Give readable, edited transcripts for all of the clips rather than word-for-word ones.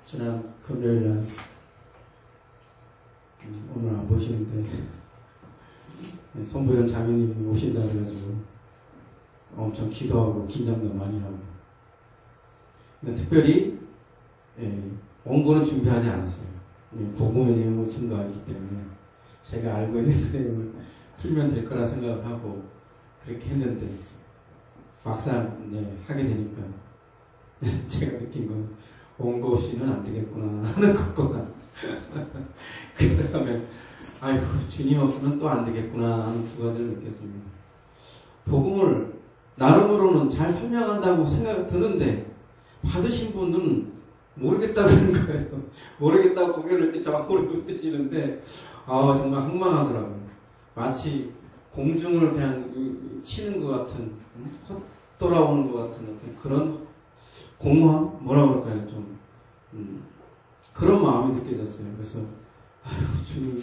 지난 금요일날 오늘 안 보시는데 송보현 장로님이 오신다고 해가지고 엄청 기도하고 긴장도 많이 하고, 근데 특별히 원고는 준비하지 않았어요. 복음의 내용을 증거하기 때문에 제가 알고 있는 그 내용을 풀면 될 거라 생각을 하고 그렇게 했는데, 막상 이제 하게 되니까 제가 느낀 건 원고 없이는 안 되겠구나 하는 것과 그 다음에 아이고 주님 없으면 또 안 되겠구나 하는 두 가지를 느꼈습니다. 복음을 나름으로는 잘 설명한다고 생각이 드는데 받으신 분은 모르겠다고 하는 거예요. 모르겠다고 고개를 이렇게 좌우로 뜨시는데 정말 황망하더라고요. 마치 공중을 그냥 치는 것 같은, 헛돌아오는 것 같은 어떤 그런 공허함? 뭐라 그럴까요? 좀 그런 마음이 느껴졌어요. 그래서 아이고 주님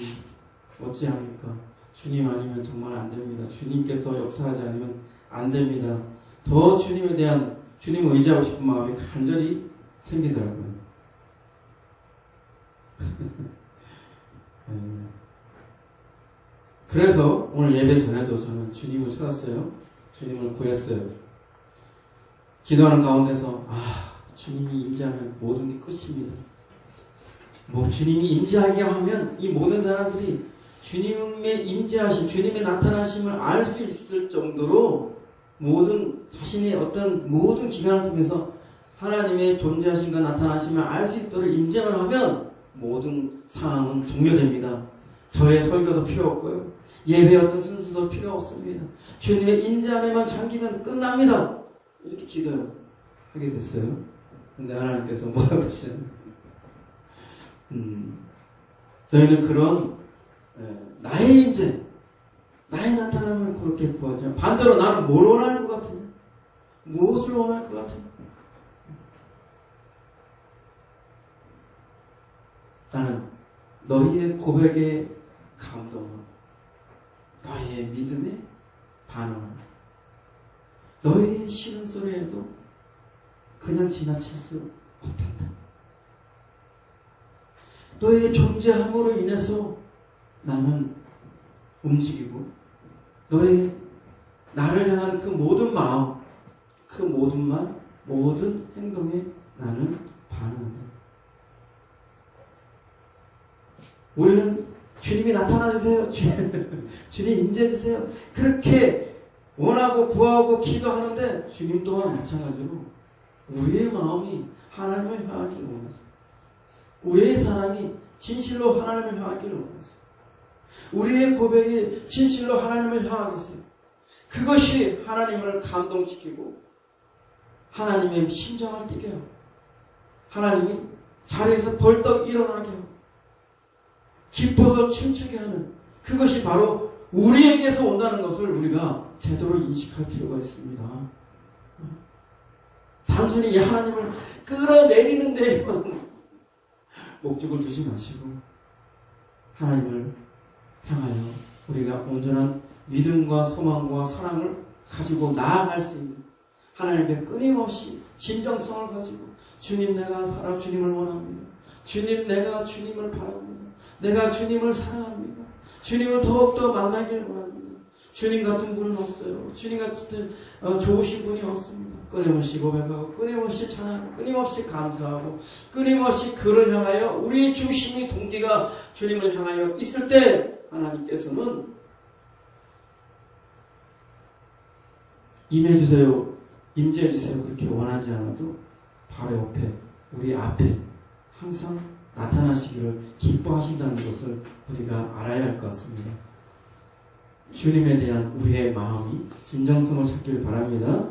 어찌합니까? 주님 아니면 정말 안 됩니다. 주님께서 역사하지 않으면 안 됩니다. 더 주님에 대한, 주님을 의지하고 싶은 마음이 간절히 생기더라고요. 그래서 오늘 예배 전에도 저는 주님을 찾았어요. 주님을 구했어요. 기도하는 가운데서 주님이 임재하면 모든 게 끝입니다. 주님이 임재하게 하면 이 모든 사람들이 주님의 임재하심, 주님의 나타나심을 알 수 있을 정도로 모든 자신의 어떤 모든 기간을 통해서 하나님의 존재하심과 나타나심을 알 수 있도록 임재만 하면 모든 상황은 종료됩니다. 저의 설교도 필요 없고요. 예배 어떤 순수도 필요 없습니다. 주님의 임재 안에만 잠기면 끝납니다. 이렇게 기도하게 됐어요. 근데 하나님께서 뭐라고 하시냐면 너희는 그런 나의 임재, 나의 나타남을 그렇게 구하지만 반대로 나는 뭘 원할 것 같으냐? 무엇을 원할 것 같으냐? 나는 너희의 고백에 감동하고 너희의 믿음에 반응하고 너희의 싫은 소리에도 그냥 지나칠 수 못한다. 너희의 존재함으로 인해서 나는 움직이고 너의 나를 향한 그 모든 마음, 그 모든 말, 모든 행동에 나는 반응한다. 우리는 주님이 나타나주세요. 주님 임재해주세요. 그렇게 원하고 구하고 기도하는데 주님 또한 마찬가지로 우리의 마음이 하나님을 향하기를 원하세요. 우리의 사랑이 진실로 하나님을 향하기를 원하세요. 우리의 고백이 진실로 하나님을 향하겠어요. 그것이 하나님을 감동시키고 하나님의 심장을 뛰게 하고 하나님이 자리에서 벌떡 일어나게 하고 기뻐서 춤추게 하는, 그것이 바로 우리에게서 온다는 것을 우리가 제대로 인식할 필요가 있습니다. 단순히 하나님을 끌어내리는 데에만 목적을 두지 마시고 하나님을 향하여 우리가 온전한 믿음과 소망과 사랑을 가지고 나아갈 수 있는, 하나님께 끊임없이 진정성을 가지고 주님 내가 살아 주님을 원합니다. 주님 내가 주님을 바랍니다. 내가 주님을 사랑합니다. 주님을 더욱더 만나기를 원합니다. 주님 같은 분은 없어요. 주님 같은 좋으신 분이 없습니다. 끊임없이 고백하고 끊임없이 찬양하고 끊임없이 감사하고 끊임없이 그를 향하여 우리의 중심이 동기가 주님을 향하여 있을 때 하나님께서는 임해주세요, 임재해주세요 그렇게 원하지 않아도 바로 옆에 우리 앞에 항상 나타나시기를 기뻐하신다는 것을 우리가 알아야 할 것 같습니다. 주님에 대한 우리의 마음이 진정성을 찾기를 바랍니다.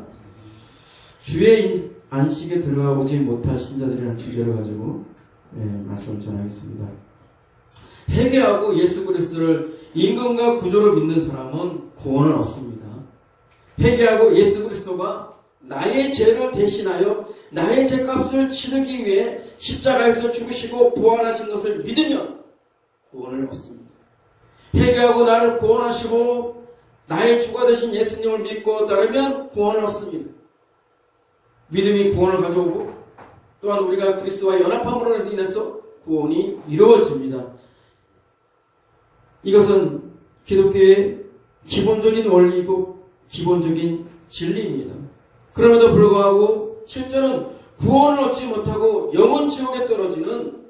주의 안식에 들어가 보지 못할 신자들이라는 주제를 가지고 말씀을 전하겠습니다. 회개하고 예수 그리스도를 임금과 구주로 믿는 사람은 구원을 얻습니다. 회개하고 예수 그리스도가 나의 죄를 대신하여 나의 죄값을 치르기 위해 십자가에서 죽으시고 부활하신 것을 믿으면 구원을 얻습니다. 회개하고 나를 구원하시고 나의 주가 되신 예수님을 믿고 따르면 구원을 얻습니다. 믿음이 구원을 가져오고 또한 우리가 그리스도와 연합함으로 인해서 구원이 이루어집니다. 이것은 기독교의 기본적인 원리이고 기본적인 진리입니다. 그럼에도 불구하고 실제는 구원을 얻지 못하고 영원 지옥에 떨어지는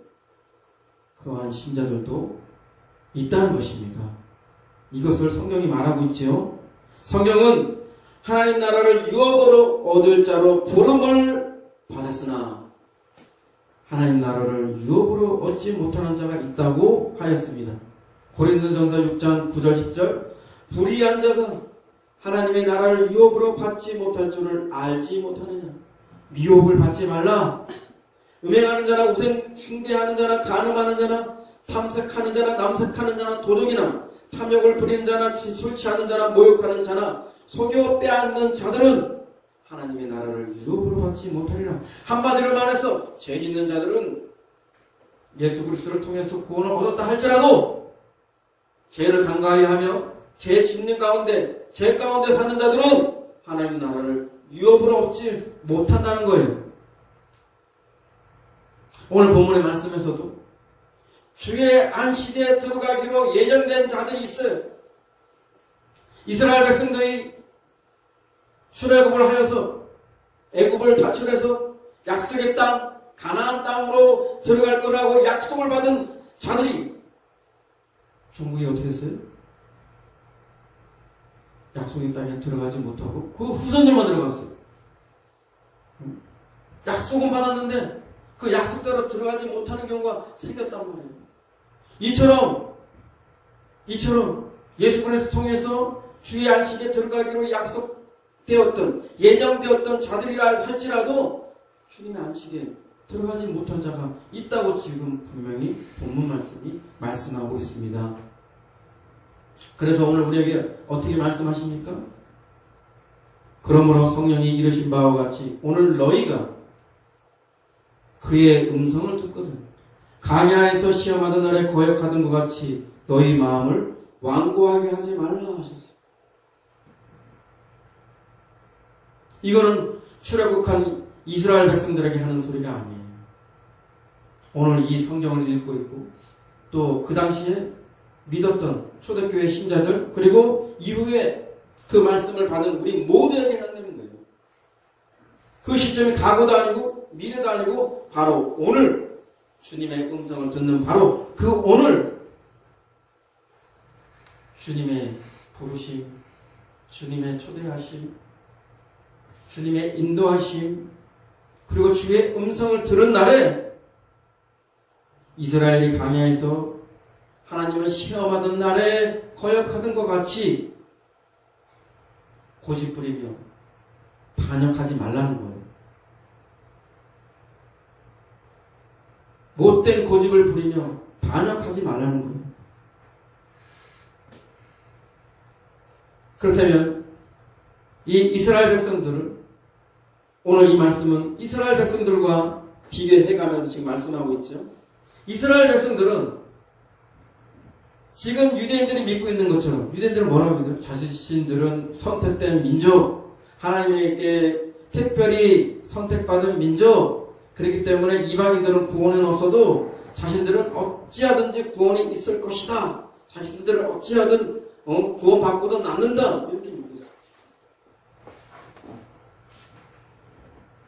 그러한 신자들도 있다는 것입니다. 이것을 성경이 말하고 있지요. 성경은 하나님 나라를 유업으로 얻을 자로 부름을 받았으나 하나님 나라를 유업으로 얻지 못하는 자가 있다고 하였습니다. 고린도전서 6장 9절 10절 불의한 자가 하나님의 나라를 유업으로 받지 못할 줄을 알지 못하느냐. 미혹을 받지 말라. 음행하는 자나 우상 숭배하는 자나 간음하는 자나 탐색하는 자나 남색하는 자나 도둑이나 탐욕을 부리는 자나 술 취하는 자나 모욕하는 자나 속여 빼앗는 자들은 하나님의 나라를 유업으로 받지 못하리라. 한마디로 말해서 죄 짓는 자들은 예수 그리스도를 통해서 구원을 얻었다 할지라도 죄를 간과히 하며 죄 짓는 가운데 죄 가운데 사는 자들은 하나님 나라를 유업으로 얻지 못한다는 거예요. 오늘 본문의 말씀에서도 주의 안식에 들어가기로 예정된 자들이 있어요. 이스라엘 백성들이 출애굽을 하여서 애굽을 탈출해서 약속의 땅 가나안 땅으로 들어갈 거라고 약속을 받은 자들이 종국이 어떻게 됐어요? 약속의 땅에 들어가지 못하고 그 후손들만 들어갔어요. 약속은 받았는데 그 약속대로 들어가지 못하는 경우가 생겼단 말이에요. 이처럼 예수 그리스도 통해서 주의 안식에 들어가기로 약속되었던 예정되었던 자들이라 할지라도 주님의 안식에 들어가지 못한 자가 있다고 지금 분명히 본문 말씀이 말씀하고 있습니다. 그래서 오늘 우리에게 어떻게 말씀하십니까? 그러므로 성령이 이르신 바와 같이 오늘 너희가 그의 음성을 듣거든 광야에서 시험하던 날에 거역하던 것 같이 너희 마음을 완고하게 하지 말라 하셨어요. 이거는 출애굽한 이스라엘 백성들에게 하는 소리가 아니에요. 오늘 이 성경을 읽고 있고 또 그 당시에 믿었던 초대교회 신자들 그리고 이후에 그 말씀을 받은 우리 모두에게 한다는 거예요. 그 시점이 과거도 아니고 미래도 아니고 바로 오늘 주님의 음성을 듣는 바로 그 오늘 주님의 부르심, 주님의 초대하심, 주님의 인도하심 그리고 주의 음성을 들은 날에 이스라엘이 광야에서 하나님을 시험하던 날에 거역하던 것 같이 고집 부리며 반역하지 말라는 거예요. 못된 고집을 부리며 반역하지 말라는 거예요. 그렇다면 이 이스라엘 백성들을 오늘 이 말씀은 이스라엘 백성들과 비교해가면서 지금 말씀하고 있죠. 이스라엘 백성들은 지금 유대인들이 믿고 있는 것처럼 유대인들은 뭐라고 믿어요? 자신들은 선택된 민족, 하나님에게 특별히 선택받은 민족, 그렇기 때문에 이방인들은 구원은 없어도 자신들은 어찌하든지 구원이 있을 것이다. 자신들은 어찌하든 구원받고도 남는다. 이렇게 믿고 있어요.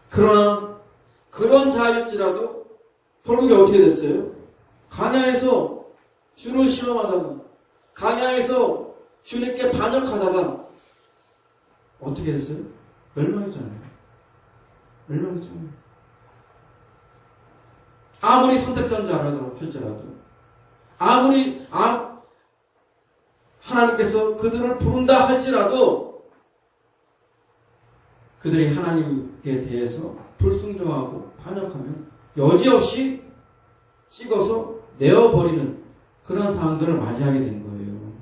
그러나 그런 자일지라도 결국에 어떻게 됐어요? 광야에서 주를 시험하다가 광야에서 주님께 반역하다가 어떻게 됐어요? 멸망했잖아요. 아무리 선택자라도 할지라도 아무리 하나님께서 그들을 부른다 할지라도 그들이 하나님께 대해서 불순종하고 반역하면 여지없이 찍어서 내어버리는 그런 상황들을 맞이하게 된 거예요.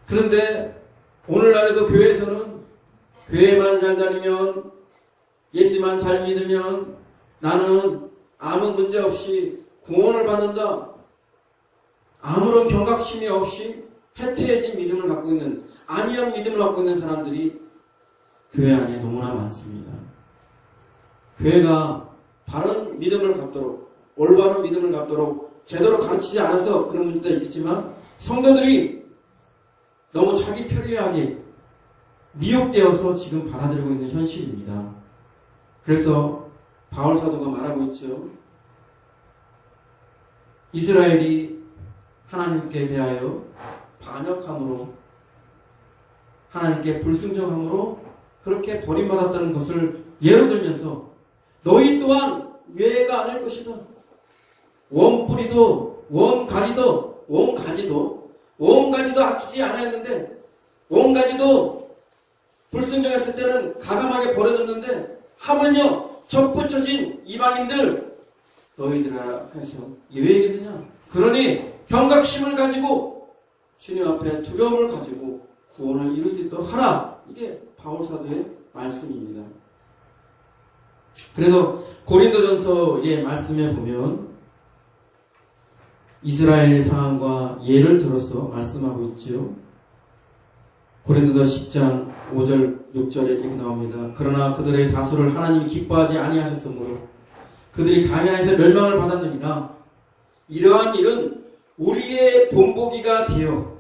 그런데 오늘날에도 교회에서는 교회만 잘 다니면 예수만 잘 믿으면 나는 아무 문제 없이 구원을 받는다. 아무런 경각심이 없이 해태해진 믿음을 갖고 있는 안이한 믿음을 갖고 있는 사람들이 교회 안에 너무나 많습니다. 교회가 바른 믿음을 갖도록, 올바른 믿음을 갖도록 제대로 가르치지 않아서 그런 문제도 있겠지만, 성도들이 너무 자기 편리하게 미혹되어서 지금 받아들이고 있는 현실입니다. 그래서 바울 사도가 말하고 있죠. 이스라엘이 하나님께 대하여 반역함으로, 하나님께 불순종함으로 그렇게 버림받았다는 것을 예로 들면서, 너희 또한 외가 아닐 것이다. 원뿌리도 원가지도 아끼지 않았는데, 원가지도 불순종했을 때는 가감하게 버려졌는데, 하물며 접붙여진 이방인들 너희들아 해서 예외겠느냐. 그러니 경각심을 가지고 주님 앞에 두려움을 가지고 구원을 이룰 수 있도록 하라. 이게 바울 사도의 말씀입니다. 그래서 고린도전서의 말씀에 보면 이스라엘 상황과 예를 들어서 말씀하고 있지요. 고린도서 10장 5절 6절에 이렇게 나옵니다. 그러나 그들의 다수를 하나님이 기뻐하지 아니하셨으므로 그들이 가나안에서 멸망을 받았느니라. 이러한 일은 우리의 본보기가 되어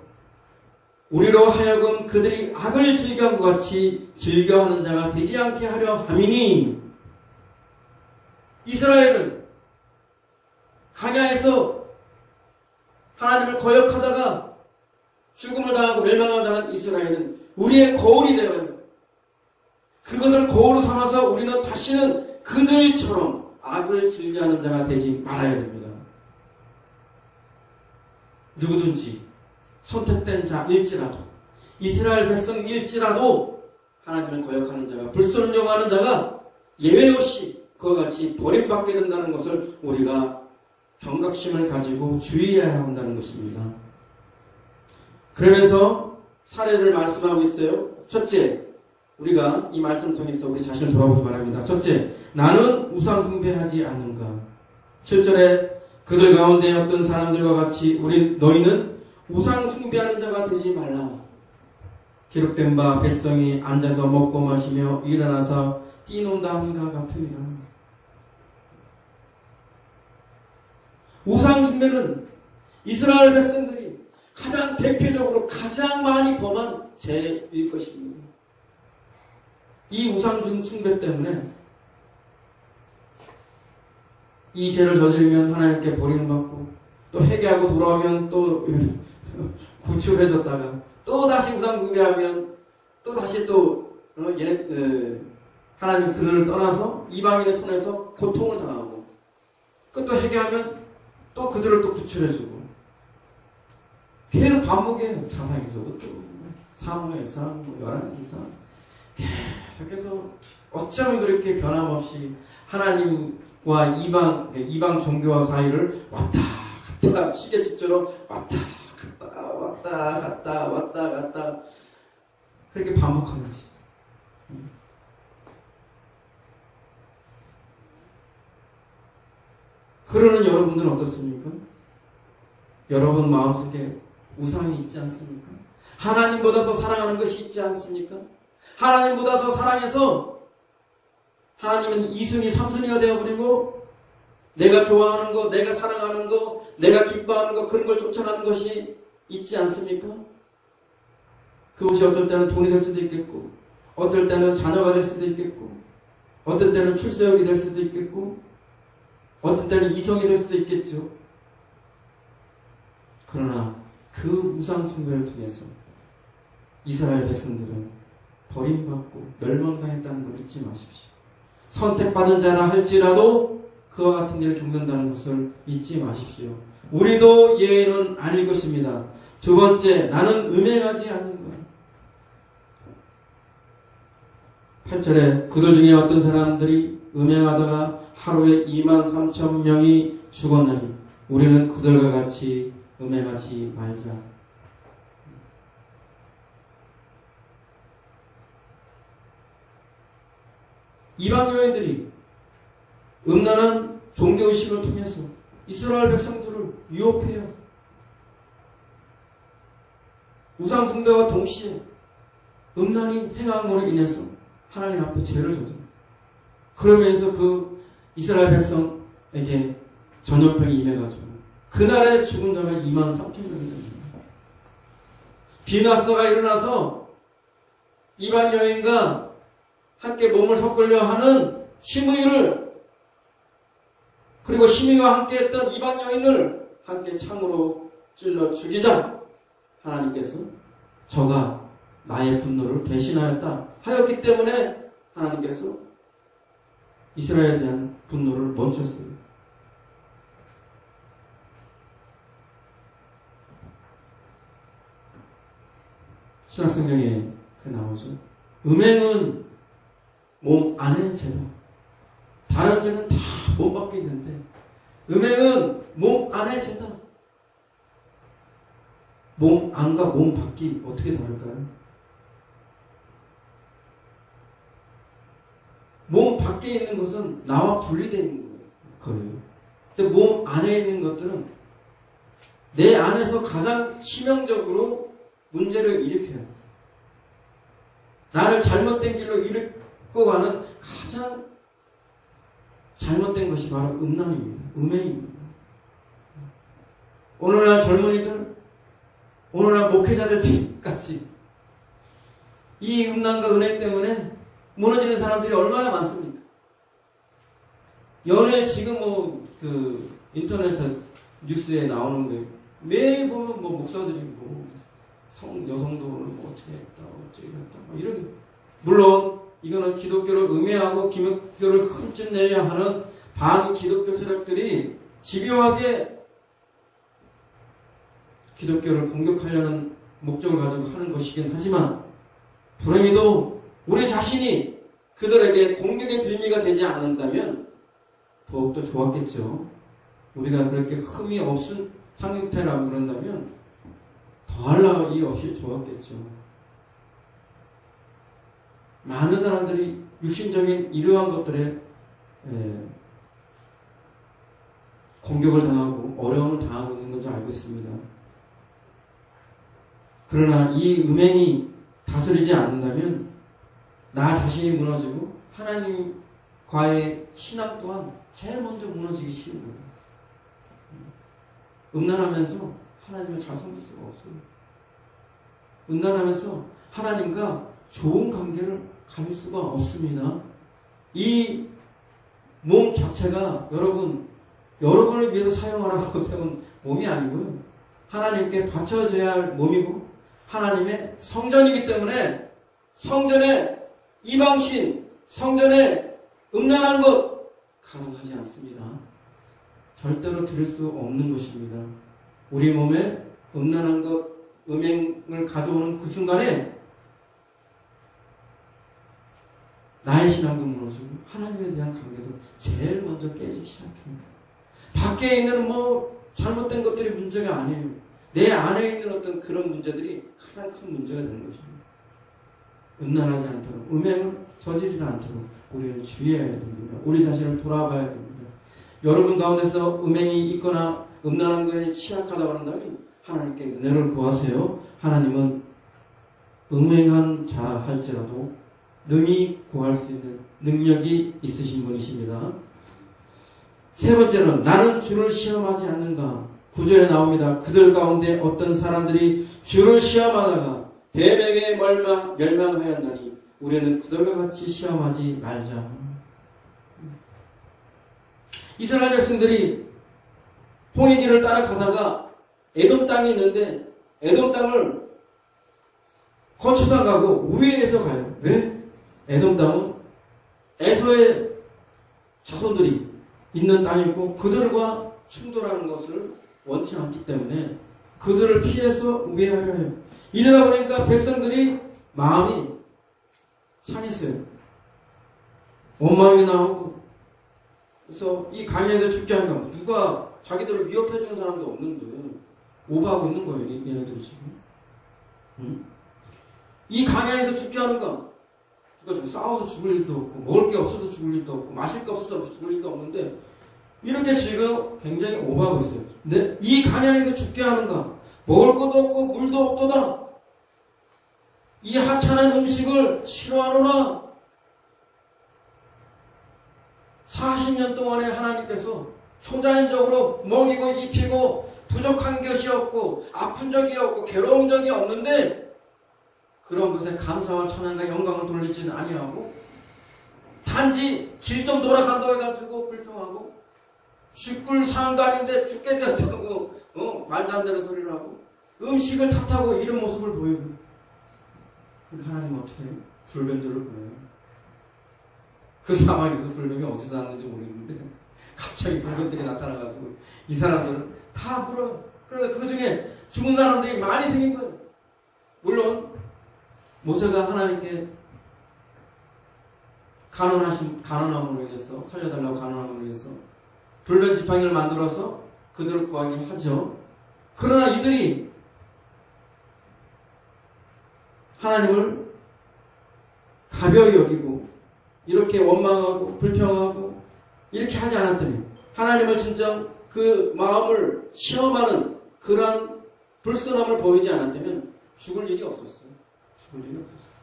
우리로 하여금 그들이 악을 즐겨한 것 같이 즐겨하는 자가 되지 않게 하려 함이니, 이스라엘은 가나안에서 하나님을 거역하다가 죽음을 당하고 멸망을 당한 이스라엘은 우리의 거울이 되어요. 그것을 거울로 삼아서 우리는 다시는 그들처럼 악을 즐겨하는 자가 되지 말아야 됩니다. 누구든지 선택된 자일지라도, 이스라엘 백성일지라도 하나님을 거역하는 자가, 불순종하는 자가 예외 없이 그와 같이 버림받게 된다는 것을 우리가 경각심을 가지고 주의해야 한다는 것입니다. 그러면서 사례를 말씀하고 있어요. 첫째, 우리가 이 말씀을 통해서 우리 자신을 돌아보기 바랍니다. 첫째, 나는 우상 숭배하지 않는가. 7절에 그들 가운데 어떤 사람들과 같이 너희는 우상 숭배하는 자가 되지 말라. 기록된 바 백성이 앉아서 먹고 마시며 일어나서 뛰논다 함과 같으니라. 우상 숭배는 이스라엘 백성들이 가장 대표적으로 가장 많이 범한 죄일 것입니다. 이 우상 숭배 때문에 이 죄를 저지르면 하나님께 버림받고, 또 회개하고 돌아오면 또 구출해줬다가 또 다시 우상 숭배하면 또 다시 하나님 그들을 떠나서 이방인의 손에서 고통을 당하고, 또 회개하면 또 그들을 또 구출해주고, 계속 반복해요. 사상에서 또 사무에서 열왕기서 계속해서 어쩌면 그렇게 변함없이 하나님과 이방 종교와 사이를 왔다 갔다, 시계축처럼 왔다 갔다 그렇게 반복하는지. 그러는 여러분들은 어떻습니까? 여러분 마음속에 우상이 있지 않습니까? 하나님보다 더 사랑하는 것이 있지 않습니까? 하나님보다 더 사랑해서 하나님은 2순위, 3순위가 되어버리고, 내가 좋아하는 거, 내가 사랑하는 거, 내가 기뻐하는 거, 그런 걸 쫓아가는 것이 있지 않습니까? 그것이 어떨 때는 돈이 될 수도 있겠고, 어떨 때는 자녀가 될 수도 있겠고, 어떨 때는 출세역이 될 수도 있겠고, 어떨 때는 이성이 될 수도 있겠죠. 그러나 그 우상 숭배를 통해서 이스라엘 백성들은 버림받고 멸망당했다는 걸 잊지 마십시오. 선택받은 자라 할지라도 그와 같은 일을 겪는다는 것을 잊지 마십시오. 우리도 예외는 아닐 것입니다. 두 번째, 나는 음행하지 않는 것. 8절에 그들 중에 어떤 사람들이 음행하다가 하루에 23,000명이 죽었나니 우리는 그들과 같이 음행하지 말자. 이방 여인들이 음란한 종교의식을 통해서 이스라엘 백성들을 유혹해요. 우상숭배와 동시에 음란히 행함으로 인해서 하나님 앞에 죄를 져요. 그러면서 그 이스라엘 백성에게 전염병이 임해가지고 그날에 죽은 자가 23,000명이 됩니다. 비나스가 일어나서 이방 여인과 함께 몸을 섞으려 하는 시므이를, 그리고 시므이와 함께 했던 이방 여인을 함께 창으로 찔러 죽이자 하나님께서 저가 나의 분노를 배신하였다 하였기 때문에 하나님께서 이스라엘에 대한 분노를 멈췄어요. 신약성경에 그 나오죠. 음행은 몸 안의 죄다. 다른 죄는 다 몸 밖에 있는데 음행은 몸 안의 죄다. 몸 안과 몸 밖이 어떻게 다를까요? 몸 밖에 있는 것은 나와 분리되어 있는 거예요. 근데 몸 안에 있는 것들은 내 안에서 가장 치명적으로 문제를 일으켜요. 나를 잘못된 길로 이끌고 가는 가장 잘못된 것이 바로 음란입니다. 음행입니다. 오늘날 젊은이들, 오늘날 목회자들까지 이 음란과 은행 때문에 무너지는 사람들이 얼마나 많습니까? 연애 지금 인터넷에 뉴스에 나오는 거예요. 매일 보면 목사들이 여성도를 어떻게 했다, 어떻게 했다, 이런. 물론, 이거는 기독교를 음해하고 기독교를 흠집내려 하는 반기독교 세력들이 집요하게 기독교를 공격하려는 목적을 가지고 하는 것이긴 하지만, 불행히도 우리 자신이 그들에게 공격의 빌미가 되지 않는다면 더욱더 좋았겠죠. 우리가 그렇게 흠이 없은 상태라고 그런다면 더할 나위 없이 좋았겠죠. 많은 사람들이 육신적인 이러한 것들에 공격을 당하고 어려움을 당하고 있는 것을 알고 있습니다. 그러나 이 음행이 다스리지 않는다면 나 자신이 무너지고 하나님과의 신앙 또한 제일 먼저 무너지기 쉬운 거예요. 음란하면서 하나님을 잘 섬길 수가 없어요. 음란하면서 하나님과 좋은 관계를 가질 수가 없습니다. 이 몸 자체가 여러분을 위해서 사용하라고 세운 몸이 아니고요. 하나님께 바쳐져야 할 몸이고 하나님의 성전이기 때문에 성전에 이방신, 성전에 음란한 것 가능하지 않습니다. 절대로 들을 수 없는 것입니다. 우리 몸에 음란한 것, 음행을 가져오는 그 순간에 나의 신앙도 무너지고 하나님에 대한 관계도 제일 먼저 깨지기 시작합니다. 밖에 있는 잘못된 것들이 문제가 아니에요. 내 안에 있는 어떤 그런 문제들이 가장 큰 문제가 되는 것입니다. 음란하지 않도록, 음행을 저지르지 않도록 우리는 주의해야 됩니다. 우리 자신을 돌아봐야 됩니다. 여러분 가운데서 음행이 있거나 음란한 것에 취약하다고 한다면 하나님께 은혜를 구하세요. 하나님은 음행한 자 할지라도 능히 구할 수 있는 능력이 있으신 분이십니다. 세 번째는 나는 주를 시험하지 않는가. 9절에 나옵니다. 그들 가운데 어떤 사람들이 주를 시험하다가 대백에 멸망하였나니 우리는 그들과 같이 시험하지 말자. 이스라엘 백성들이 홍해 길을 따라가다가 에돔 땅이 있는데 에돔 땅을 거쳐서 가고 우회해서 가요. 왜? 에돔 땅은 에서의 자손들이 있는 땅이고 그들과 충돌하는 것을 원치 않기 때문에 그들을 피해서 우회하려 해요. 이러다 보니까 백성들이 마음이 상했어요. 원망이 나오고 그래서 이 강야에서 죽게 하니까 누가 자기들을 위협해주는 사람도 없는데 오버하고 있는 거예요. 얘네들이 지금. 이 강야에서 죽게 하는가? 누가 지금 싸워서 죽을 일도 없고 먹을 게 없어서 죽을 일도 없고 마실 게 없어서 죽을 일도 없는데 이렇게 지금 굉장히 오버하고 있어요. 근데 이 강야에서 죽게 하는가? 먹을 것도 없고 물도 없도다. 이 하찮은 음식을 싫어하노라. 40년 동안에 하나님께서 초자연적으로 먹이고 입히고 부족한 것이 없고 아픈 적이 없고 괴로운 적이 없는데 그런 것에 감사와 찬양과 영광을 돌리지는 아니하고 단지 길 좀 돌아간다고 해가지고 불평하고 죽을 상황도 아닌데 죽게 되었다고 말도 안 되는 소리를 하고 음식을 탓하고 이런 모습을 보이고 하나님은 어떻게 해요? 불변들을 보여요. 그 상황에서 불변이 어디서 났는지 모르겠는데 갑자기 불변들이 나타나가지고 이 사람들은 다 물어요. 그러니까 그 중에 죽은 사람들이 많이 생긴 거예요. 물론 모세가 하나님께 간언함으로 인해서 살려달라고 간언함으로 인해서 불변 지팡이를 만들어서 그들을 구하긴 하죠. 그러나 이들이 하나님을 가벼이 여기고 이렇게 원망하고 불평하고 이렇게 하지 않았다면 하나님을 진짜 그 마음을 시험하는 그러한 불순함을 보이지 않았다면 죽을 일이 없었어요. 죽을 일이 없었어요.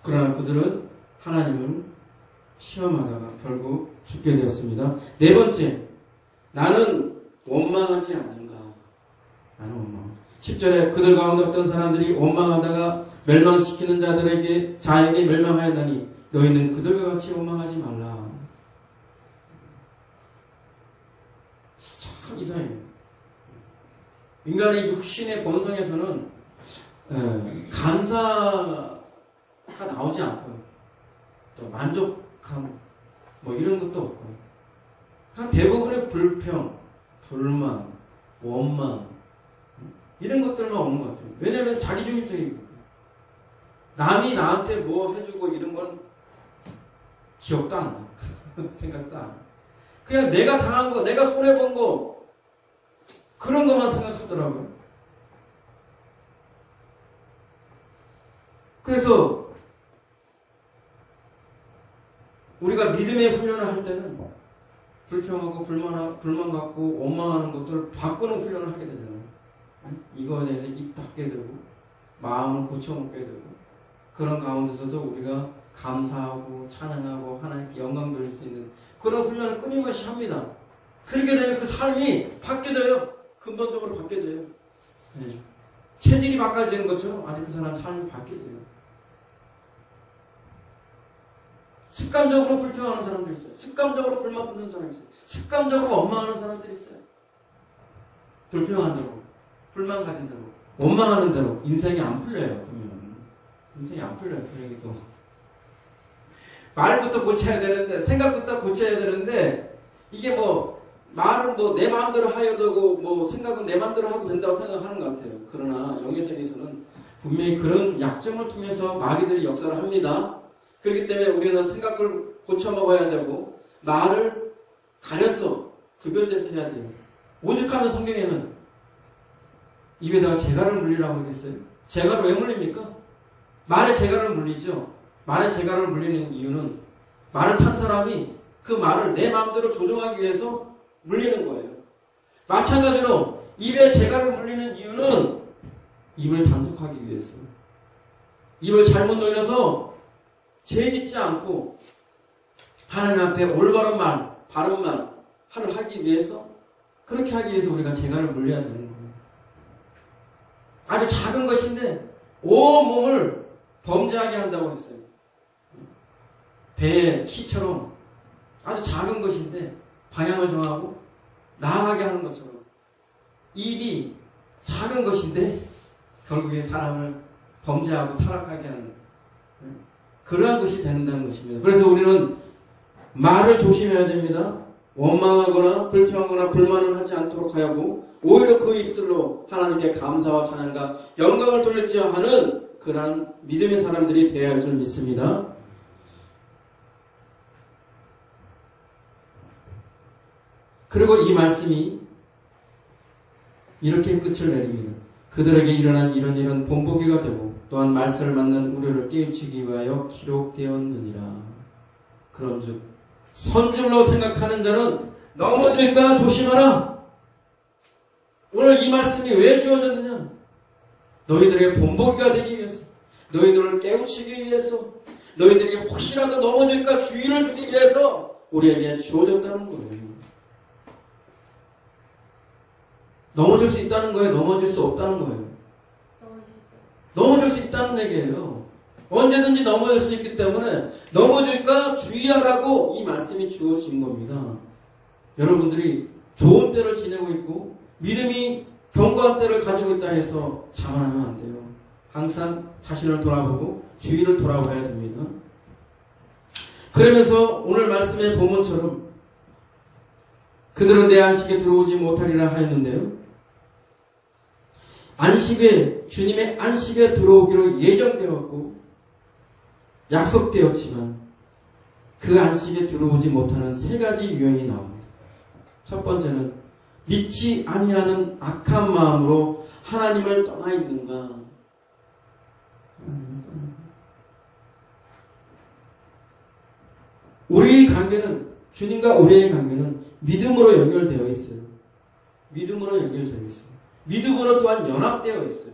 그러나 그들은 하나님을 시험하다가 결국 죽게 되었습니다. 네 번째, 나는 원망하지 않는가. 나는 원망. 10절에 그들 가운데 어떤 사람들이 원망하다가 멸망시키는 자에게 멸망하였나니 너희는 그들과 같이 원망하지 말라. 참 이상해요. 인간의 육신의 본성에서는 감사가 나오지 않고요. 또 만족함 뭐 이런 것도 없고요. 대부분의 불평, 불만, 원망 이런 것들만 오는 것 같아요. 왜냐하면 자기중심적이거든요. 남이 나한테 뭐 해주고 이런 건 기억도 안 나. 생각도 안 나. 그냥 내가 당한 거, 내가 손해본 거 그런 것만 생각하더라고요. 그래서 우리가 믿음의 훈련을 할 때는 불평하고 불만 갖고 원망하는 것들을 바꾸는 훈련을 하게 되잖아요. 이거에 대해서 입 닫게 되고 마음을 고쳐먹게 되고 그런 가운데서도 우리가 감사하고 찬양하고 하나님께 영광 돌릴 수 있는 그런 훈련을 끊임없이 합니다. 그렇게 되면 그 삶이 바뀌어져요. 근본적으로 바뀌어져요. 체질이 바꿔지는 것처럼 아직 그 사람 삶이 바뀌어져요. 습관적으로 불평하는 사람들이 있어요. 습관적으로 불만 붙는 사람이 있어요. 습관적으로 원망하는 사람들이 있어요. 불평한 대로, 불만 가진 대로, 원망하는 대로 인생이 안 풀려요. 보면 인생이 안 풀려요. 그러기도 말부터 고쳐야 되는데 생각부터 고쳐야 되는데 이게 뭐 말은 뭐 내 마음대로 하여도 되고 뭐 생각은 내 마음대로 하도 된다고 생각하는 것 같아요. 그러나 영의 세계에서는 분명히 그런 약점을 통해서 마귀들이 역사를 합니다. 그렇기 때문에 우리는 생각을 고쳐 먹어야 되고 말을 가려서 구별돼서 해야 돼요. 오죽하면 성경에는 입에다가 재갈을 물리라고 하겠어요. 재갈을 왜 물립니까? 말에 재갈을 물리죠. 말에 재갈을 물리는 이유는 말을 탄 사람이 그 말을 내 마음대로 조종하기 위해서 물리는 거예요. 마찬가지로 입에 재갈을 물리는 이유는 입을 단속하기 위해서. 입을 잘못 놀려서 죄짓지 않고 하나님 앞에 올바른 말, 바른 말을 하기 위해서 그렇게 하기 위해서 우리가 재갈을 물려야 되는 거예요. 아주 작은 것인데 온 몸을 범죄하게 한다고 했어요. 배의 키처럼 아주 작은 것인데 방향을 정하고 나아가게 하는 것처럼 입이 작은 것인데 결국에 사람을 범죄하고 타락하게 하는 그러한 것이 된다는 것입니다. 그래서 우리는 말을 조심해야 됩니다. 원망하거나 불평하거나 불만을 하지 않도록 하고 오히려 그 입술로 하나님께 감사와 찬양과 영광을 돌릴지 하는 그러한 믿음의 사람들이 되어야 할 줄 믿습니다. 그리고 이 말씀이 이렇게 끝을 내립니다. 그들에게 일어난 이런 일은 본보기가 되고 또한 말세를 만난 우려를 깨우치기 위하여 기록되었느니라. 그런즉 선줄로 생각하는 자는 넘어질까 조심하라. 오늘 이 말씀이 왜 주어졌느냐? 너희들에게 본보기가 되기 위해서, 너희들을 깨우치기 위해서, 너희들이 혹시라도 넘어질까 주의를 주기 위해서 우리에게 주어졌다는 거예요. 넘어질 수 있다는 거예요? 넘어질 수 없다는 거예요? 넘어질 수 있다는 얘기예요. 언제든지 넘어질 수 있기 때문에 넘어질까 주의하라고 이 말씀이 주어진 겁니다. 여러분들이 좋은 때를 지내고 있고 믿음이 견고한 때를 가지고 있다 해서 자만하면 안 돼요. 항상 자신을 돌아보고 주위를 돌아봐야 됩니다. 그러면서 오늘 말씀의 본문처럼 그들은 내 안식에 들어오지 못하리라 하였는데요. 안식에, 주님의 안식에 들어오기로 예정되었고 약속되었지만 그 안식에 들어오지 못하는 세 가지 유형이 나옵니다. 첫 번째는 믿지 아니하는 악한 마음으로 하나님을 떠나 있는가. 우리의 관계는, 주님과 우리의 관계는 믿음으로 연결되어 있어요. 믿음으로 연결되어 있어요. 믿음으로 또한 연합되어 있어요.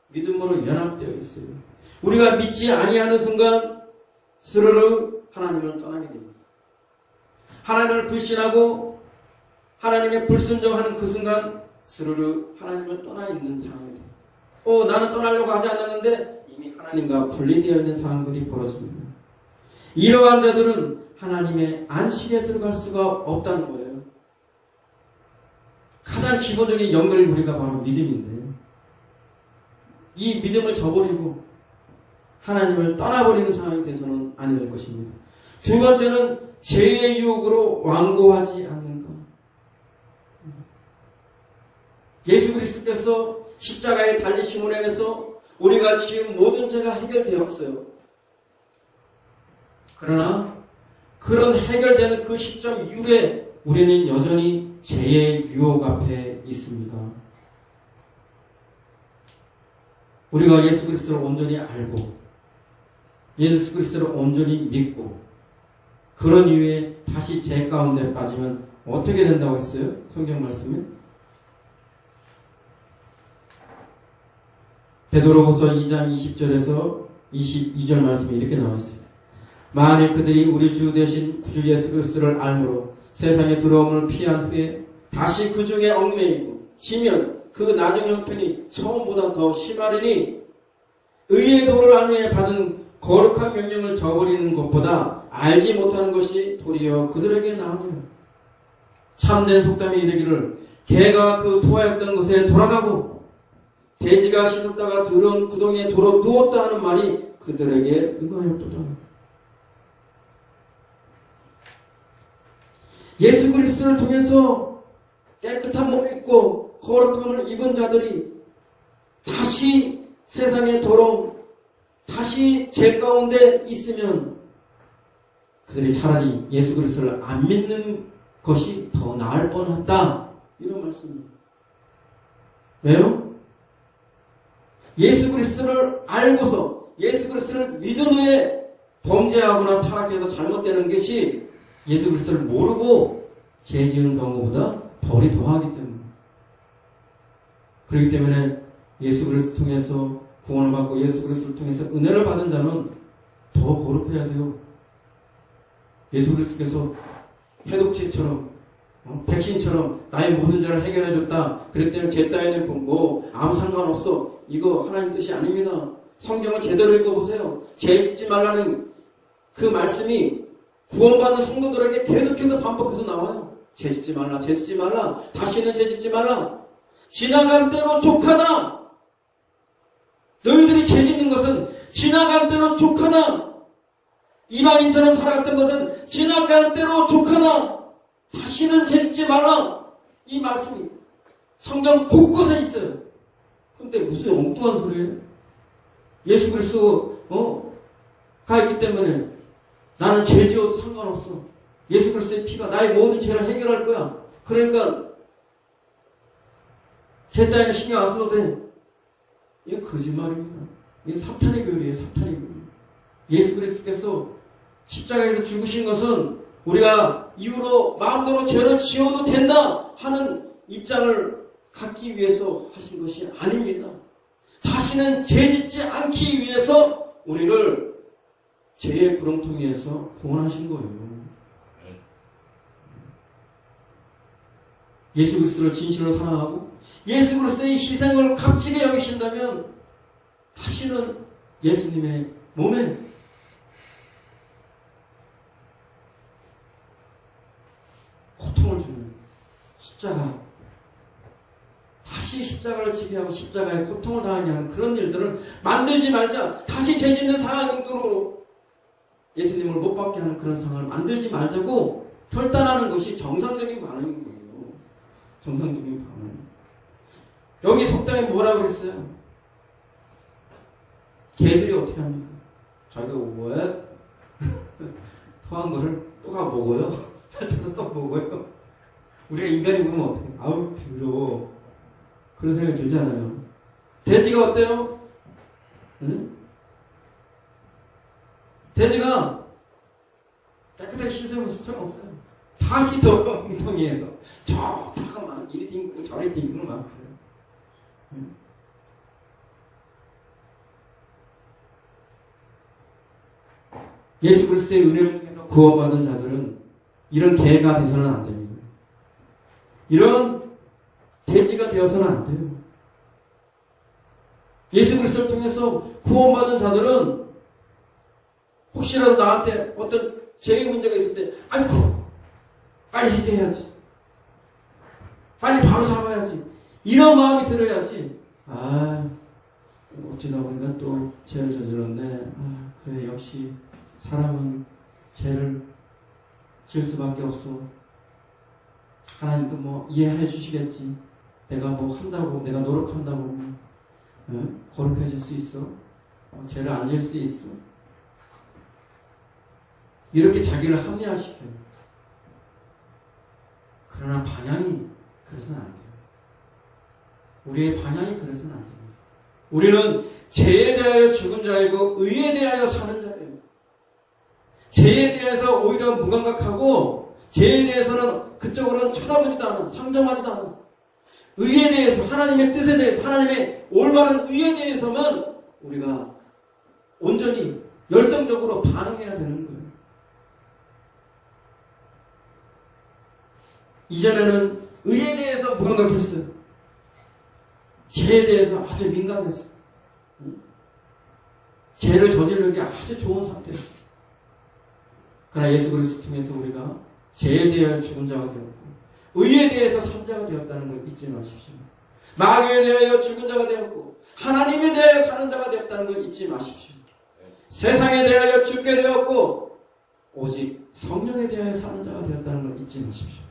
믿음으로 연합되어 있어요. 우리가 믿지 아니하는 순간 스르르 하나님을 떠나게 됩니다. 하나님을 불신하고 하나님의 불순종하는 그 순간 스르르 하나님을 떠나 있는 상황이 돼요. 나는 떠나려고 하지 않았는데 이미 하나님과 분리되어 있는 상황들이 벌어집니다. 이러한 자들은 하나님의 안식에 들어갈 수가 없다는 거예요. 가장 기본적인 연결고리가 바로 믿음인데 이 믿음을 저버리고 하나님을 떠나버리는 상황이 돼서는 안 될 것입니다. 두 번째는 죄의 유혹으로 완고하지 않는 것. 예수 그리스도께서 십자가에 달리심으로 인해서 우리가 지은 모든 죄가 해결되었어요. 그러나 그런 해결되는 그 시점 이후에 우리는 여전히 죄의 유혹 앞에 있습니다. 우리가 예수 그리스도를 온전히 알고 예수 그리스도를 온전히 믿고 그런 이후에 다시 죄 가운데 빠지면 어떻게 된다고 했어요? 성경 말씀에 베드로후서 2장 20절에서 22절 말씀이 이렇게 나와 있어요. 만일 그들이 우리 주 되신 구주 예수 그리스도를 알므로 세상에 들어옴을 피한 후에 다시 그 중에 얽매이고 지면 그 나중 형편이 처음보다 더 심하리니 의의 도를 한 후에 받은 거룩한 명령을 저버리는 것보다 알지 못하는 것이 도리어 그들에게 나으니라. 참된 속담이 이르기를 개가 그 토하였던 곳에 돌아가고 돼지가 씻었다가 더러운 구덩이에 돌아 누웠다 하는 말이 그들에게 응하였도다. 예수 그리스도를 통해서 깨끗한 몸을 입고 거룩함을 입은 자들이 다시 세상의 더러움, 다시 죄 가운데 있으면 그들이 차라리 예수 그리스도를 안 믿는 것이 더 나을 뻔했다. 이런 말씀입니다. 왜요? 예수 그리스도를 알고서 예수 그리스도를 믿은 후에 범죄하거나 타락해서 잘못되는 것이 예수 그리스도를 모르고 죄 지은 경우보다 벌이 더하기 때문에. 그렇기 때문에 예수 그리스도를 통해서 구원을 받고 예수 그리스도를 통해서 은혜를 받은 자는 더 거룩해야 돼요. 예수 그리스도께서 해독제처럼 백신처럼 나의 모든 죄를 해결해줬다. 그랬더니 죄 따위는 뭐 아무 상관없어. 이거 하나님 뜻이 아닙니다. 성경을 제대로 읽어보세요. 죄 짓지 말라는 그 말씀이 구원받은 성도들에게 계속해서 반복해서 나와요. 죄 짓지 말라, 죄 짓지 말라, 다시는 죄 짓지 말라. 지나간 때로 족하다. 너희들이 죄 짓는 것은 지나간 때로 족하다. 이방인처럼 살아갔던 것은 지나간 때로 족하다. 다시는 죄 짓지 말라. 이 말씀이 성경 곳곳에 있어요. 근데 무슨 엉뚱한 소리예요? 예수 그리스도가 있기 때문에 나는 죄 지어도 상관없어. 예수 그리스도의 피가 나의 모든 죄를 해결할 거야. 그러니까 죄 따위는 신경 안 써도 돼. 이건 거짓말입니다. 이건 사탄의 교리예요. 사탄의 교리. 예수 그리스도께서 십자가에서 죽으신 것은 우리가 이후로 마음대로 죄를 지어도 된다 하는 입장을 갖기 위해서 하신 것이 아닙니다. 다시는 죄짓지 않기 위해서 우리를 죄의 구렁텅이에서 구원하신 거예요. 예수 그리스도를 진실로 사랑하고 예수 그리스도의 희생을 값지게 여기신다면 다시는 예수님의 몸에 고통을 주는 십자가, 다시 십자가를 지배하고 십자가에 고통을 당하게 하는 그런 일들을 만들지 말자. 다시 죄 짓는 상황으로 예수님을 못 받게 하는 그런 상황을 만들지 말자고 결단하는 것이 정상적인 반응인 거예요. 정상적인 반응. 여기 속담에 뭐라고 그랬어요? 개들이 어떻게 합니까? 자기가 왜 토한 거를 또 가 먹어요? 핥아서 또 먹어요? 우리가 인간이 보면 어떻게? 아우 더러워. 그런 생각이 들잖아요. 돼지가 어때요? 응? 돼지가 깨끗하게 씻으면 소용없어요. 다시 더 엉덩이에서 저다가 막 이리 뒹구고 저리 뒹구고 막 그래요. 응? 예수 그리스도의 은혜를 통해서 구원받은 자들은 이런 개가 되서는 안 됩니다. 이런 돼지가 되어서는 안 돼요. 예수 그리스도를 통해서 구원받은 자들은 혹시라도 나한테 어떤 죄의 문제가 있을 때 아이고 빨리 해결해야지. 빨리 바로 잡아야지. 이런 마음이 들어야지. 어쩌다 보니까 또 죄를 저질렀네. 그래 역시 사람은 죄를 지을 수밖에 없어. 하나님도 뭐 이해해 주시겠지. 내가 뭐 한다고, 내가 노력한다고 거룩해질 수 있어. 죄를 안 지을 수 있어. 이렇게 자기를 합리화시켜요. 그러나 방향이 그래서는 안 돼요. 우리의 방향이 그래서는 안 됩니다. 우리는 죄에 대하여 죽은 자이고 의에 대하여 사는 자예요. 죄에 대해서 오히려 무감각하고 죄에 대해서는 그쪽으로는 쳐다보지도 않아. 상정하지도 않아. 의에 대해서, 하나님의 뜻에 대해서, 하나님의 올바른 의에 대해서만 우리가 온전히 열성적으로 반응해야 되는 거예요. 이전에는 의에 대해서 무감각했어요. 죄에 대해서 아주 민감했어요. 죄를 저지르기 아주 좋은 상태였어요. 그러나 예수 그리스도 통해서 우리가 죄에 대하여 죽은 자가 되었고 의에 대해서 산 자가 되었다는 걸 잊지 마십시오. 마귀에 대하여 죽은 자가 되었고 하나님에 대하여 사는 자가 되었다는 걸 잊지 마십시오. 세상에 대하여 죽게 되었고 오직 성령에 대하여 사는 자가 되었다는 걸 잊지 마십시오.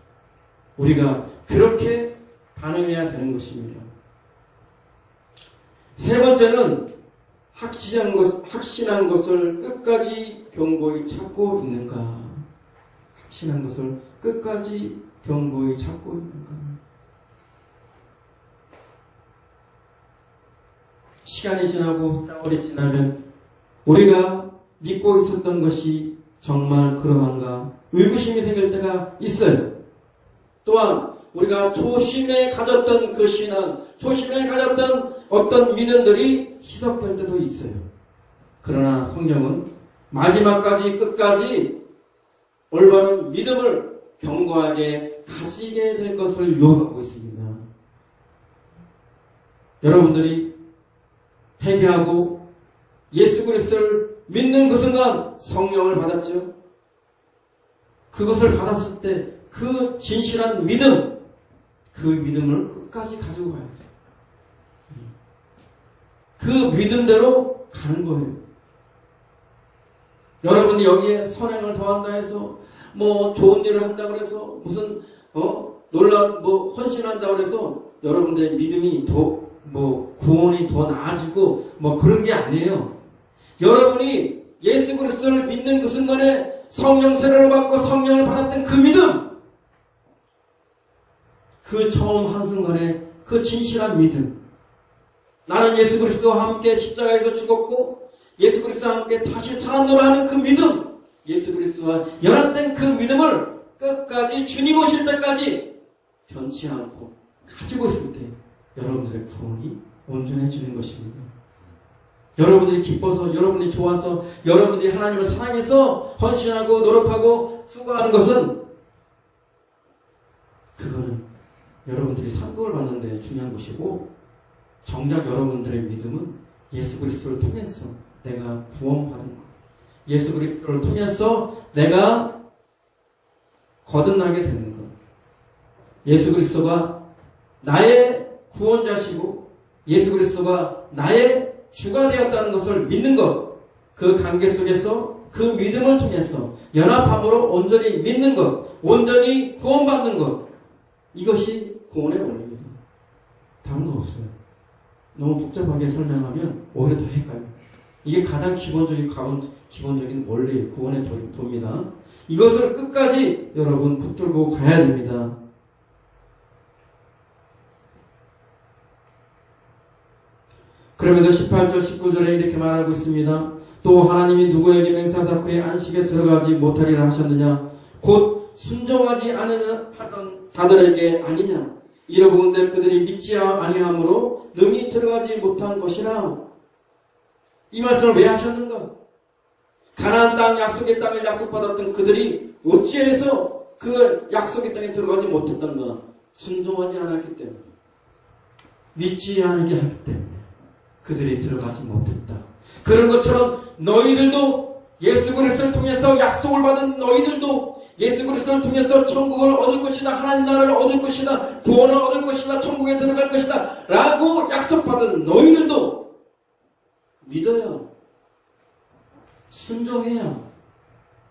우리가 그렇게 반응해야 되는 것입니다. 세 번째는 확신한 것을 끝까지 견고히 찾고 있는가? 확신한 것을 끝까지 견고히 찾고 있는가? 시간이 지나고 세월이 지나면 우리가 믿고 있었던 것이 정말 그러한가? 의구심이 생길 때가 있어요. 또한 우리가 초심에 가졌던 그 신앙, 초심에 가졌던 어떤 믿음들이 희석될 때도 있어요. 그러나 성경은 마지막까지 끝까지 올바른 믿음을 견고하게 가지게 될 것을 요구하고 있습니다. 여러분들이 회개하고 예수 그리스도를 믿는 그 순간 성령을 받았죠. 그것을 받았을 때 그 진실한 믿음, 그 믿음을 끝까지 가지고 가야 돼요. 그 믿음대로 가는 거예요. 여러분이 여기에 선행을 더한다 해서 뭐 좋은 일을 한다고 해서 무슨 놀라운 헌신한다고 해서 여러분들의 믿음이 더 구원이 더 나아지고 그런 게 아니에요. 여러분이 예수 그리스도를 믿는 그 순간에 성령 세례를 받고 성령을 받았던 그 믿음, 그 처음 한순간에 그 진실한 믿음, 나는 예수 그리스도와 함께 십자가에서 죽었고 예수 그리스도와 함께 다시 살았노라 하는 그 믿음, 예수 그리스도와 연합된 그 믿음을 끝까지 주님 오실 때까지 변치 않고 가지고 있을 때 여러분들의 구원이 온전해지는 것입니다. 여러분들이 기뻐서, 여러분이 좋아서, 여러분들이 하나님을 사랑해서 헌신하고 노력하고 수고하는 것은 그거는 여러분들이 상급을 받는 데 중요한 것이고, 정작 여러분들의 믿음은 예수 그리스도를 통해서 내가 구원받은 것, 예수 그리스도를 통해서 내가 거듭나게 되는 것, 예수 그리스도가 나의 구원자시고 예수 그리스도가 나의 주가 되었다는 것을 믿는 것, 그 관계 속에서 그 믿음을 통해서 연합함으로 온전히 믿는 것, 온전히 구원받는 것, 이것이 구원의 원리입니다. 다른 거 없어요. 너무 복잡하게 설명하면 오히려 더 헷갈려요. 이게 가장 기본적인 원리, 구원의 도입니다. 이것을 끝까지 여러분 붙들고 가야 됩니다. 그러면서 18절, 19절에 이렇게 말하고 있습니다. 또 하나님이 누구에게 맹세하사 그의 안식에 들어가지 못하리라 하셨느냐? 곧 순종하지 않은 하던 자들에게 아니냐? 이러보건대 그들이 믿지 아니함으로 능히 들어가지 못한 것이라. 이 말씀을 왜 하셨는가? 가나안 땅, 약속의 땅을 약속받았던 그들이 어찌해서 그 약속의 땅에 들어가지 못했던가? 순종하지 않았기 때문에, 믿지 않게 하기 때문에 그들이 들어가지 못했다. 그런 것처럼 너희들도 예수 그리스도를 통해서 약속을 받은 너희들도 예수 그리스도를 통해서 천국을 얻을 것이다, 하나님 나라를 얻을 것이다, 구원을 얻을 것이다, 천국에 들어갈 것이다 라고 약속받은 너희들도 믿어야, 순종해야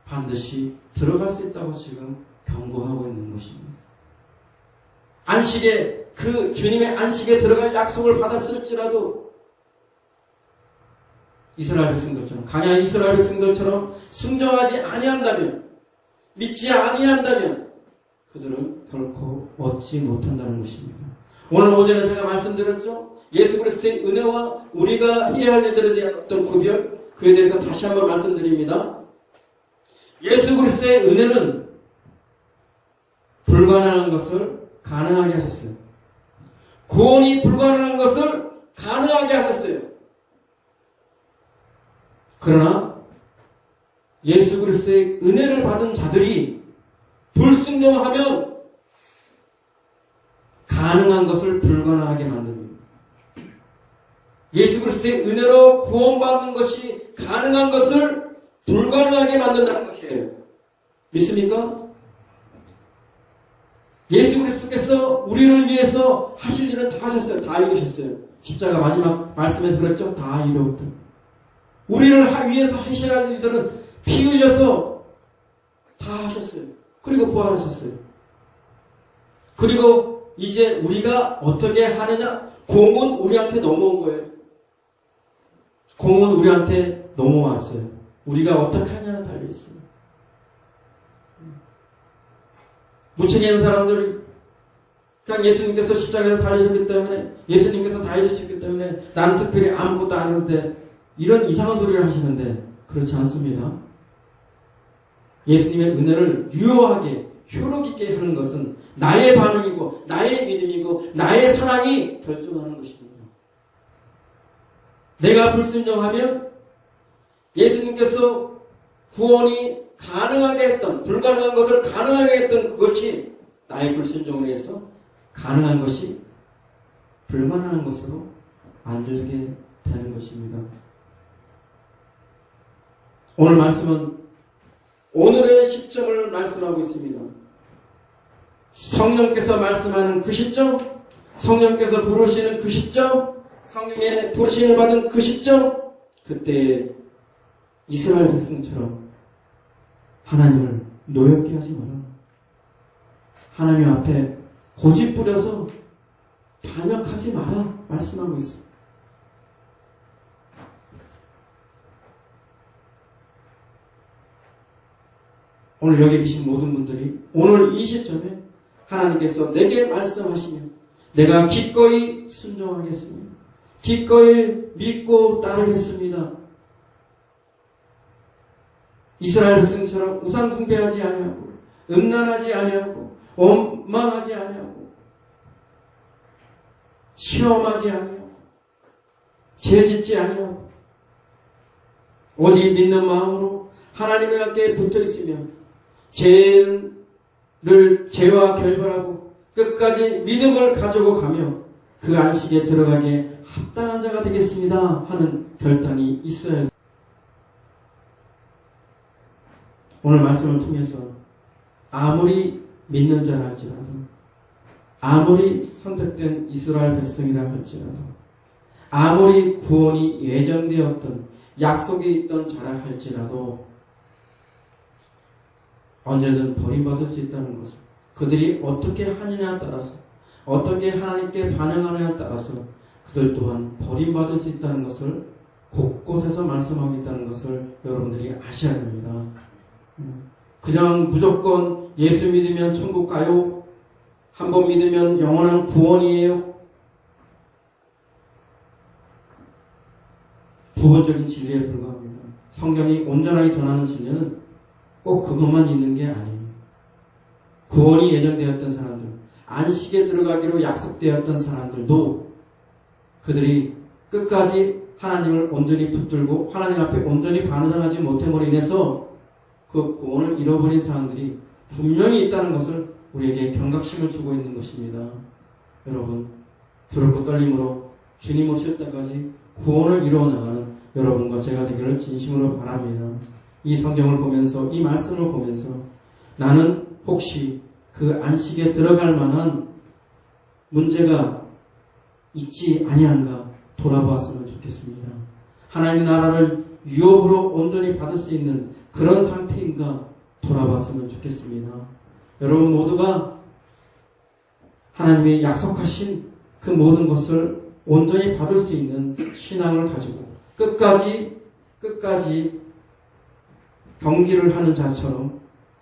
반드시 들어갈 수 있다고 지금 경고하고 있는 것입니다. 안식에, 그 주님의 안식에 들어갈 약속을 받았을지라도 이스라엘 백성들처럼, 강한 이스라엘 백성들처럼 순종하지 아니한다면, 믿지 아니한다면 그들은 결코 얻지 못한다는 것입니다. 오늘 오전에 제가 말씀드렸죠. 예수 그리스도의 은혜와 우리가 해야 할 일들에 대한 어떤 구별, 그에 대해서 다시 한번 말씀드립니다. 예수 그리스도의 은혜는 불가능한 것을 가능하게 하셨어요. 구원이 불가능한 것을 가능하게 하셨어요. 그러나 예수 그리스도의 은혜를 받은 자들이 불순종하면 가능한 것을 불가능하게 만듭니다. 예수 그리스도의 은혜로 구원받는 것이 가능한 것을 불가능하게 만든다는 것이에요. 믿습니까? 예수 그리스도께서 우리를 위해서 하실 일은 다 하셨어요. 다 이루셨어요. 십자가 마지막 말씀에서 그랬죠. 다 이루었다. 우리를 위해서 하실 일들은 피 흘려서 다 하셨어요. 그리고 부활하셨어요. 그리고 이제 우리가 어떻게 하느냐? 공은 우리한테 넘어온 거예요. 공은 우리한테 넘어왔어요. 우리가 어떻게 하냐에 달려있어요. 무책임한 있는 사람들, 그냥 예수님께서 십자가에서 달리셨기 때문에, 예수님께서 다 해주셨기 때문에 나는 특별히 아무것도 안 해도 돼, 이런 이상한 소리를 하시는데 그렇지 않습니다. 예수님의 은혜를 유효하게, 효력 있게 하는 것은 나의 반응이고 나의 믿음이고 나의 사랑이 결정하는 것입니다. 내가 불순종하면 예수님께서 구원이 가능하게 했던, 불가능한 것을 가능하게 했던 그것이 나의 불순종을 위해서 가능한 것이 불가능한 것으로 만들게 되는 것입니다. 오늘 말씀은 오늘의 시점을 말씀하고 있습니다. 성령께서 말씀하는 그 시점, 성령께서 부르시는 그 시점, 성령의 부르심을 받은 그 시점, 그때 이스라엘 백성처럼 하나님을 노엽게 하지 마라. 하나님 앞에 고집 부려서 반역하지 마라 말씀하고 있습니다. 오늘 여기 계신 모든 분들이 오늘 이 시점에 하나님께서 내게 말씀하시면 내가 기꺼이 순종하겠습니다. 기꺼이 믿고 따르겠습니다. 이스라엘 백성처럼 우상 숭배하지 아니하고 음란하지 아니하고 원망하지 아니하고 시험하지 아니하고 죄짓지 아니하고 오직 믿는 마음으로 하나님과 함께 붙어 있으면 죄와 결별하고 끝까지 믿음을 가지고 가며 그 안식에 들어가기에 합당한 자가 되겠습니다 하는 결단이 있어야 해요. 오늘 말씀을 통해서 아무리 믿는 자라 할지라도 아무리 선택된 이스라엘 백성이라 할지라도 아무리 구원이 예정되었던 약속이 있던 자라 할지라도 언제든 버림받을 수 있다는 것을 그들이 어떻게 하느냐에 따라서 어떻게 하나님께 반응하느냐에 따라서 그들 또한 버림받을 수 있다는 것을 곳곳에서 말씀하고 있다는 것을 여러분들이 아셔야 됩니다. 그냥 무조건 예수 믿으면 천국 가요? 한번 믿으면 영원한 구원이에요? 부분적인 진리에 불과합니다. 성경이 온전하게 전하는 진리는 꼭 그것만 있는 게 아니에요. 구원이 예정되었던 사람들, 안식에 들어가기로 약속되었던 사람들도 그들이 끝까지 하나님을 온전히 붙들고 하나님 앞에 온전히 반응하지 못함으로 인해서 그 구원을 잃어버린 사람들이 분명히 있다는 것을 우리에게 경각심을 주고 있는 것입니다. 여러분, 두렵고 떨림으로 주님 오실 때까지 구원을 이루어나가는 여러분과 제가 되기를 진심으로 바랍니다. 이 성경을 보면서, 이 말씀을 보면서 나는 혹시 그 안식에 들어갈 만한 문제가 있지 아니한가 돌아보았으면 좋겠습니다. 하나님 나라를 유업으로 온전히 받을 수 있는 그런 상태인가 돌아봤으면 좋겠습니다. 여러분 모두가 하나님의 약속하신 그 모든 것을 온전히 받을 수 있는 신앙을 가지고 끝까지 경기를 하는 자처럼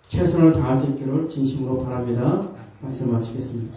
최선을 다할 수 있기를 진심으로 바랍니다. 말씀 마치겠습니다.